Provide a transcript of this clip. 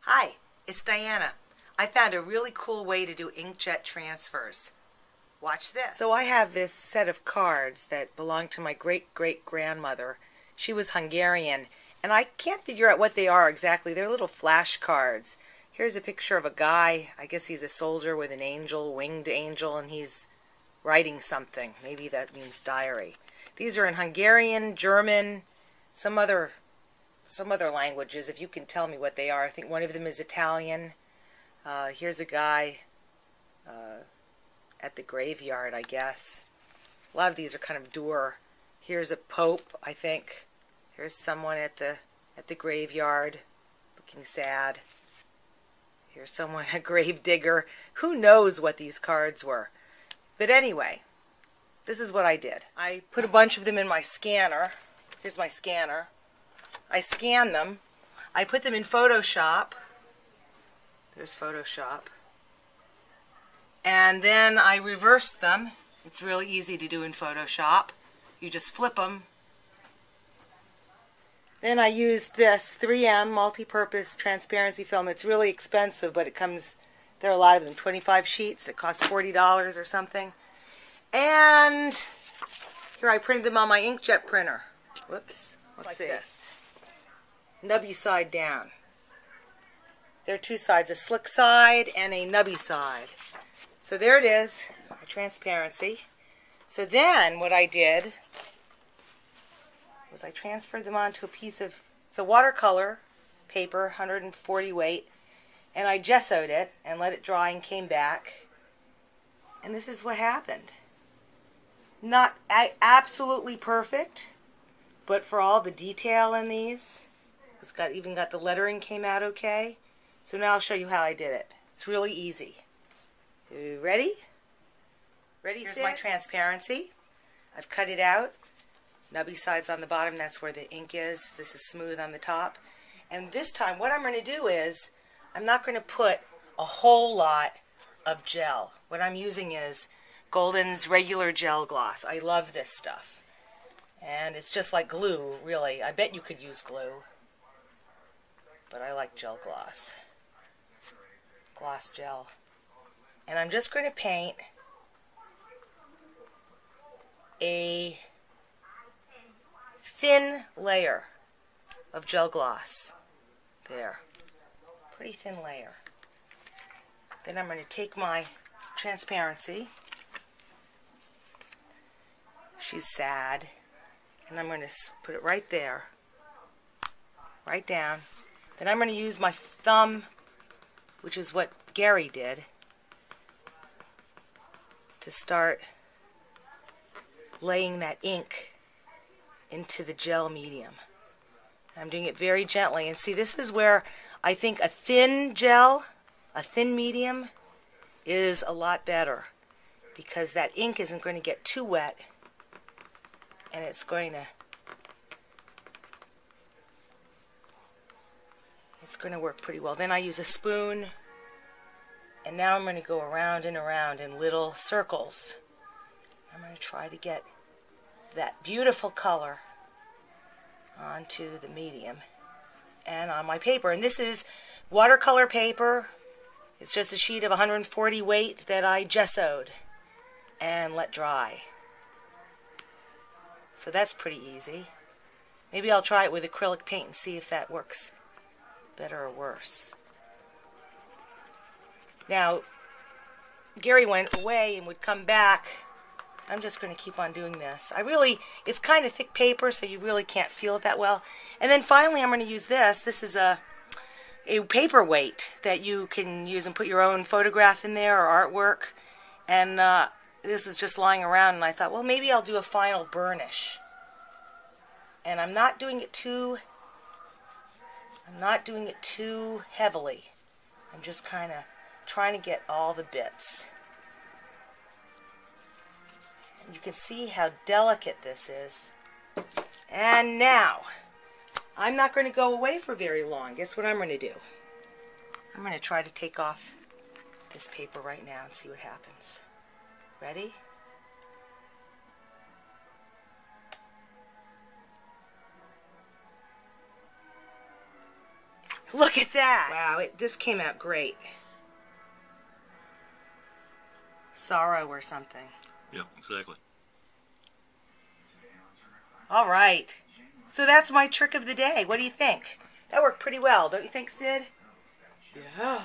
Hi, it's Diana. I found a really cool way to do inkjet transfers. Watch this. So I have this set of cards that belonged to my great-great-grandmother. She was Hungarian, and I can't figure out what they are exactly. They're little flash cards. Here's a picture of a guy. I guess he's a soldier with an angel, winged angel, and he's writing something. Maybe that means diary. These are in Hungarian, German, some other languages, if you can tell me what they are. I think one of them is Italian. Here's a guy at the graveyard, I guess. A lot of these are kind of dour. Here's a pope, I think. Here's someone at the graveyard, looking sad. Here's someone, a grave digger. Who knows what these cards were? But anyway, this is what I did. I put a bunch of them in my scanner. Here's my scanner. I scan them. I put them in Photoshop. There's Photoshop. And then I reversed them. It's really easy to do in Photoshop. You just flip them. Then I used this 3M multi-purpose transparency film. It's really expensive, but it comes, there are a lot of them, 25 sheets. It costs $40 or something. And here I printed them on my inkjet printer. Whoops. Let's see. This. Nubby side down. There are two sides, a slick side and a nubby side. So there it is, a transparency. So then what I did was I transferred them onto a piece of, it's a watercolor paper, 140 weight, and I gessoed it and let it dry and came back. And this is what happened. Not absolutely perfect, but for all the detail in these, it's even got the lettering came out okay. So now I'll show you how I did it. It's really easy. You ready? Ready? Here's my transparency. I've cut it out. Nubby side's on the bottom. That's where the ink is. This is smooth on the top. And this time, what I'm going to do is, I'm not going to put a whole lot of gel. What I'm using is Golden's regular gel gloss. I love this stuff. And it's just like glue, really. I bet you could use glue. But I like gel gloss. Gloss gel. And I'm just going to paint a thin layer of gel gloss. There. Pretty thin layer. Then I'm going to take my transparency. She's sad. And I'm going to put it right there. Right down. Then I'm going to use my thumb, which is what Gary did, to start laying that ink into the gel medium. I'm doing it very gently. And see, this is where I think a thin gel, a thin medium, is a lot better, because that ink isn't going to get too wet, and it's going to work pretty well. Then I use a spoon, and now I'm going to go around and around in little circles. I'm going to try to get that beautiful color onto the medium and on my paper. And this is watercolor paper. It's just a sheet of 140 weight that I gessoed and let dry. So that's pretty easy. Maybe I'll try it with acrylic paint and see if that works better or worse. Now, Gary went away and would come back. I'm just going to keep on doing this. It's kind of thick paper, so you really can't feel it that well. And then finally, I'm going to use this. This is a paperweight that you can use and put your own photograph in there or artwork. And this is just lying around, and I thought, well, maybe I'll do a final burnish. And I'm not doing it too heavily. I'm just kind of trying to get all the bits. And you can see how delicate this is. And now, I'm not going to go away for very long. Guess what I'm going to do? I'm going to try to take off this paper right now and see what happens. Ready? Look at that. Wow, this came out great. Sorrow or something. Yeah, exactly. All right. So that's my trick of the day. What do you think? That worked pretty well, don't you think, Sid? Yeah.